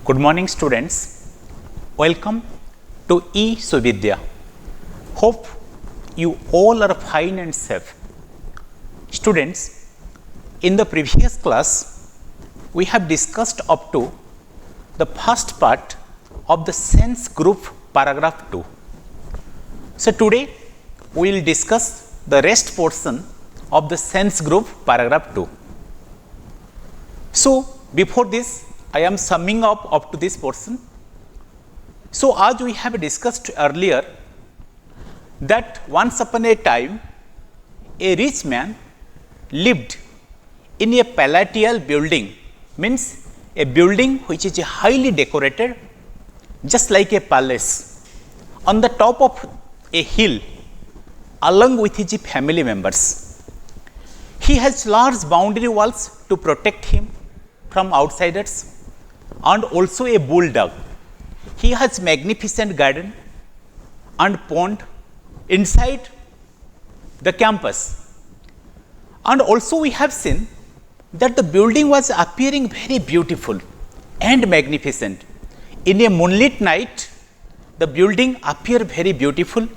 Good morning, students. Welcome to eSuvidya. Hope you all are fine and safe. Students, in the previous class, we have discussed up to the first part of the sense group paragraph 2. So today we will discuss the rest portion of the sense group paragraph 2. So before this, I am summing up to this portion. So as we have discussed earlier that once upon a time a rich man lived in a palatial building, means a building which is highly decorated just like a palace on the top of a hill along with his family members. He has large boundary walls to protect him from outsiders and also a bulldog. He has magnificent garden and pond inside the campus. And also we have seen that the building was appearing very beautiful and magnificent. In a moonlit night, the building appeared very beautiful,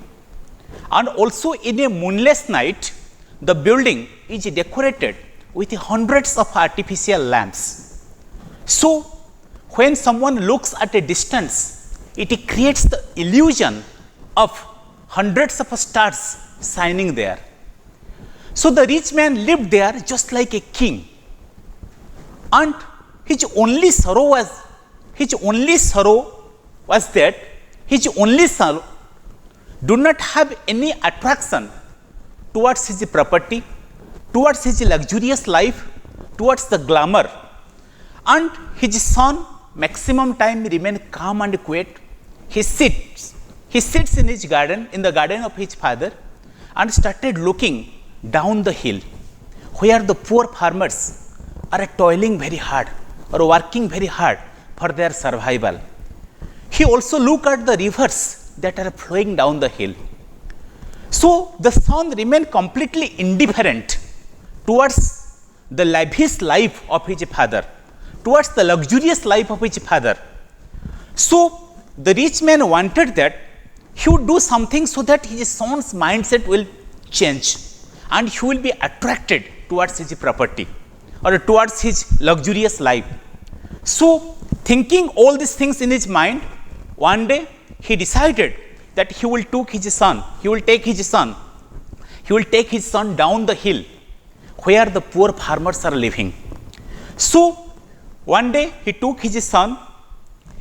and also in a moonless night, the building is decorated with hundreds of artificial lamps. So when someone looks at a distance, it creates the illusion of hundreds of stars shining there. So the rich man lived there just like a king, and his only sorrow was that his only son do not have any attraction towards his property, towards his luxurious life, towards the glamour, and his son maximum time remain calm and quiet. He sits in his garden, in the garden of his father, and started looking down the hill where the poor farmers are toiling very hard or working very hard for their survival. He also looked at the rivers that are flowing down the hill. So the son remained completely indifferent towards the lavish life of his father, towards the luxurious life of his father. So the rich man wanted that he would do something so that his son's mindset will change and he will be attracted towards his property or towards his luxurious life. So thinking all these things in his mind, one day he decided that he will take his son down the hill where the poor farmers are living. So one day he took his son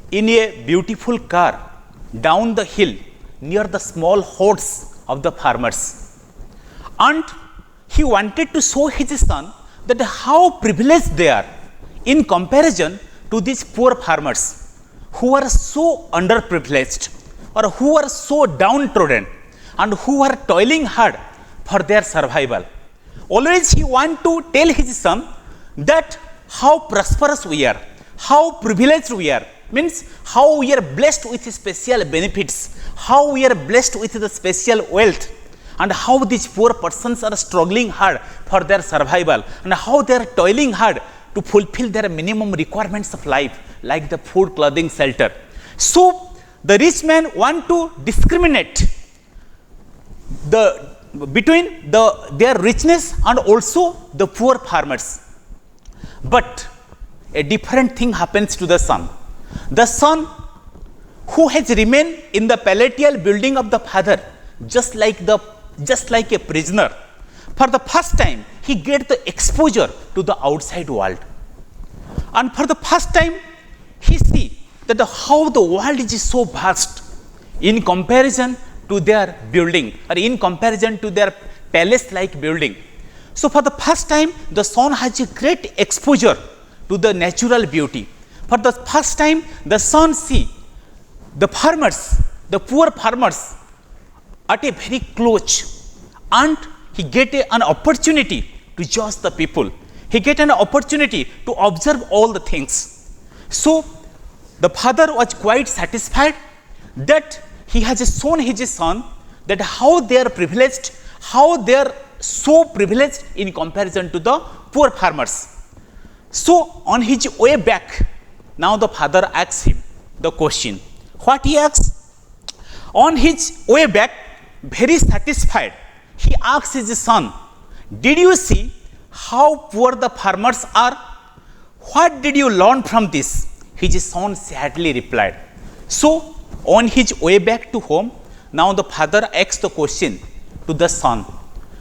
in a beautiful car down the hill near the small huts of the farmers, and he wanted to show his son that how privileged they are in comparison to these poor farmers who are so underprivileged or who are so downtrodden and who are toiling hard for their survival. Always he want to tell his son that how prosperous we are, how privileged we are, means how we are blessed with special benefits, how we are blessed with the special wealth, and how these poor persons are struggling hard for their survival, and how they are toiling hard to fulfill their minimum requirements of life, like the food, clothing, shelter. So the rich man want to discriminate between their richness and also the poor farmers. But a different thing happens to the son. The son, who has remained in the palatial building of the father, just like a prisoner, for the first time he get the exposure to the outside world, and for the first time he see that how the world is so vast in comparison to their building or in comparison to their palace like building. So for the first time the son has a great exposure to the natural beauty. For the first time the son see the farmers, the poor farmers, at a very close, and he get an opportunity to judge the people. He get an opportunity to observe all the things. So the father was quite satisfied that he has shown his son that how they are privileged, how they are so privileged in comparison to the poor farmers. So on his way back Now the father asks him the question. What he asks? On his way back, very satisfied, he asks his son, did you see how poor the farmers are? What did you learn from this? His son sadly replied. So, on his way back to home, now the father asks the question to the son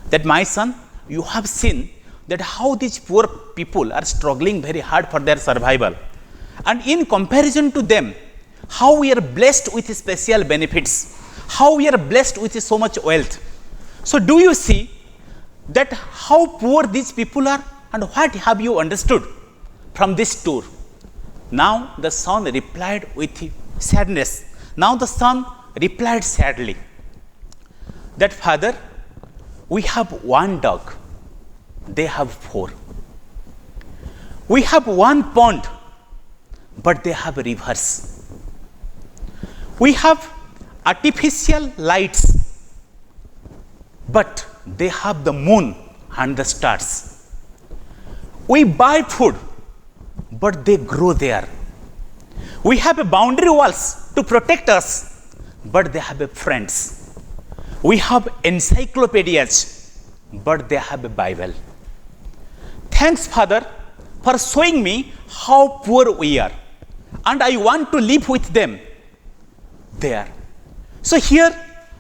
that, my son, you have seen that how these poor people are struggling very hard for their survival. And in comparison to them, how we are blessed with special benefits, how we are blessed with so much wealth. So, do you see that how poor these people are, and what have you understood from this tour? Now the son replied with sadness. Now the son replied sadly that, father, we have one dog, they have 4. We have one pond, but they have rivers. We have artificial lights, but they have the moon and the stars. We buy food, but they grow there. We have a boundary walls to protect us, but they have a friends. We have encyclopedias, but they have a Bible. Thanks, Father, for showing me how poor we are, and I want to live with them there. So here,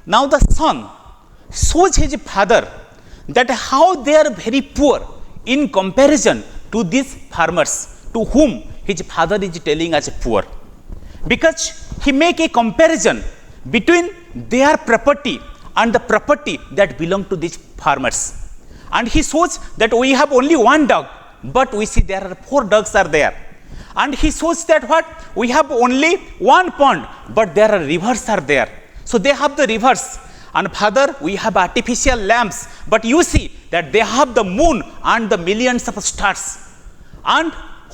now the son shows his father that how they are very poor in comparison to these farmers to whom his father is telling as poor, because he make a comparison between their property and the property that belong to these farmers, and he shows that we have only one dog, but we see there are 4 dogs are there, and he shows that what we have only one pond, but there are rivers are there. So they have the rivers, and father, we have artificial lamps, but you see that they have the moon and the millions of stars. And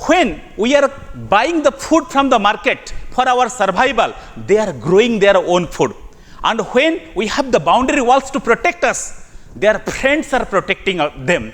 when we are buying the food from the market for our survival, they are growing their own food. And when we have the boundary walls to protect us, their friends are protecting them.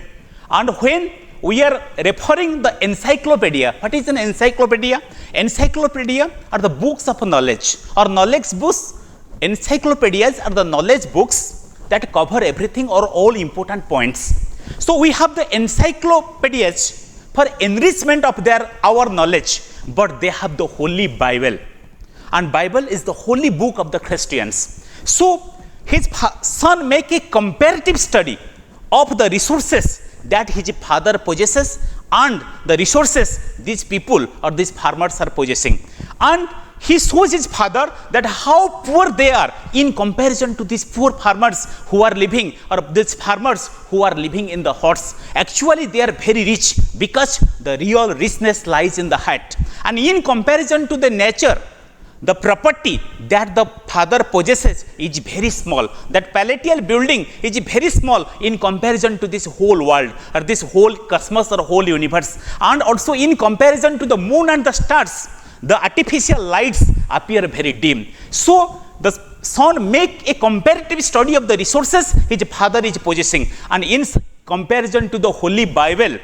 And when we are referring the encyclopedia, what is an encyclopedia? Encyclopedia are the books of knowledge, or knowledge books. Encyclopedias are the knowledge books that cover everything or all important points. So we have the encyclopedias for enrichment of our knowledge, but they have the Holy Bible, and Bible is the holy book of the Christians. So his son make a comparative study of the resources that his father possesses and the resources these people or these farmers are possessing, and he shows his father that how poor they are in comparison to these poor farmers who are living, or these farmers who are living in the huts. Actually, they are very rich, because the real richness lies in the heart. And in comparison to the nature, the property that the father possesses is very small. That palatial building is very small in comparison to this whole world, or this whole cosmos, or whole universe. And also in comparison to the moon and the stars, the artificial lights appear very dim. So the son make a comparative study of the resources his father is possessing, and in comparison to the Holy Bible,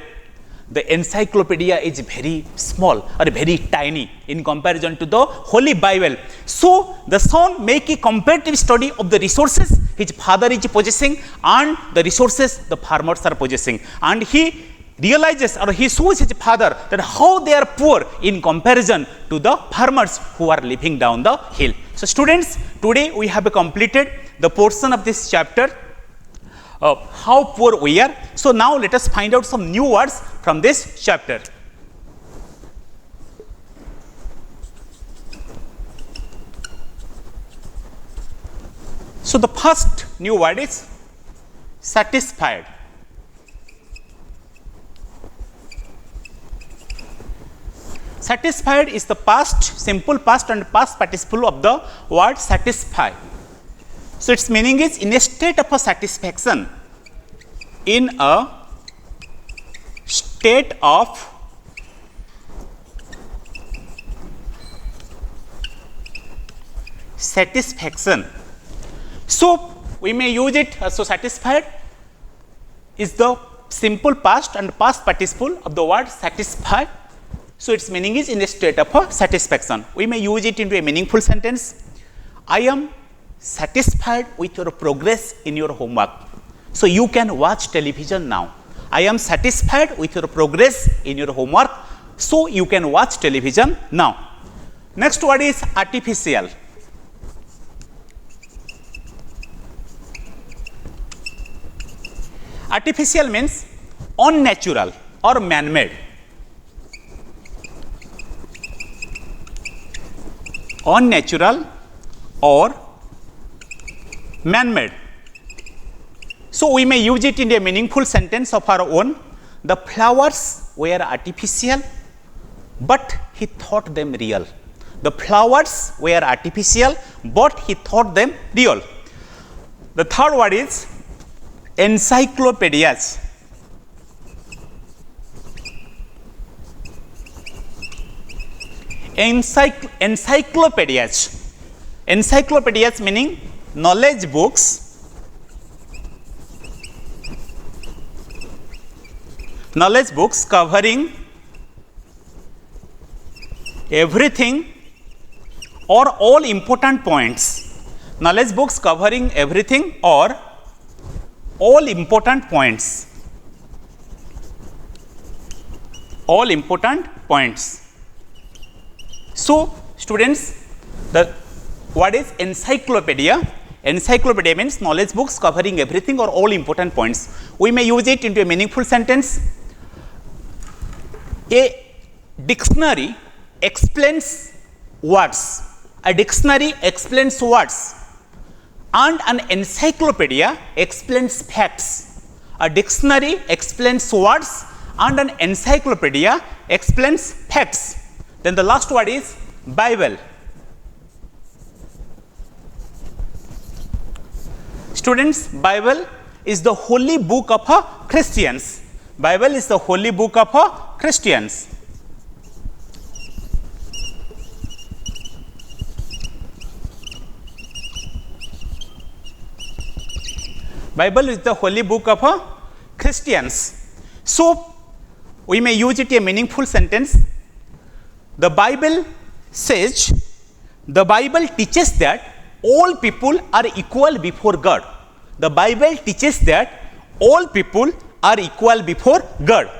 the encyclopedia is very small or very tiny in comparison to the Holy Bible. So the son make a comparative study of the resources his father is possessing and the resources the farmers are possessing, and he realizes, or he shows his father that how they are poor in comparison to the farmers who are living down the hill. So students, today we have completed the portion of this chapter of how poor we are. So now let us find out some new words from this chapter. So the first new word is satisfied. Satisfied is the past, simple past and past participle of the word satisfy. So its meaning is in a state of a satisfaction, in a state of satisfaction. So we may use it, so satisfied is the simple past and past participle of the word satisfy. So its meaning is in a state of satisfaction. We may use it into a meaningful sentence. I am satisfied with your progress in your homework. So you can watch television now. I am satisfied with your progress in your homework. So you can watch television now. Next word is artificial. Artificial means unnatural or man-made. Unnatural or man-made. So we may use it in a meaningful sentence of our own. The flowers were artificial, but he thought them real. The flowers were artificial, but he thought them real. The third word is encyclopedias. Encyclopedias. Encyclopedias meaning knowledge books. Knowledge books covering everything or all important points. Knowledge books covering everything or all important points. All important points. So, students, what is encyclopedia? Encyclopedia means knowledge books covering everything or all important points. We may use it into a meaningful sentence. A dictionary explains words. A dictionary explains words. And an encyclopedia explains facts. A dictionary explains words and an encyclopedia explains facts. Then the last word is Bible. Students, Bible is the holy book of Christians. Bible is the holy book of Christians. Bible is the holy book of Christians. So, we may use it in a meaningful sentence. The Bible says, the Bible teaches that all people are equal before God. The Bible teaches that all people are equal before God.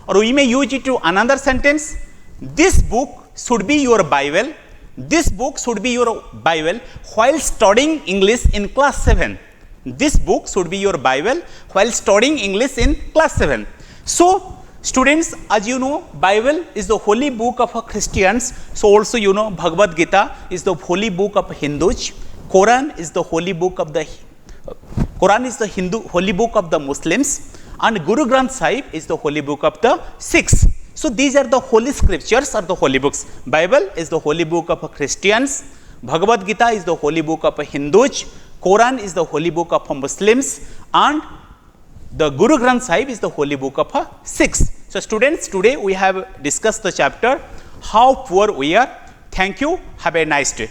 Or we may use it to another sentence. This book should be your Bible. This book should be your Bible while studying English in class 7. This book should be your Bible while studying English in class 7. So, students, as you know, Bible is the holy book of Christians. So also you know Bhagavad Gita is the holy book of Hindus. Quran is the holy book of the holy book of the Muslims, and Guru Granth Sahib is the holy book of the Sikhs. So these are the holy scriptures or the holy books. Bible is the holy book of Christians. Bhagavad Gita is the holy book of Hindus. Quran is the holy book of Muslims, and the Guru Granth Sahib is the holy book of Sikhs. So students, today we have discussed the chapter How Poor We Are. Thank you. Have a nice day.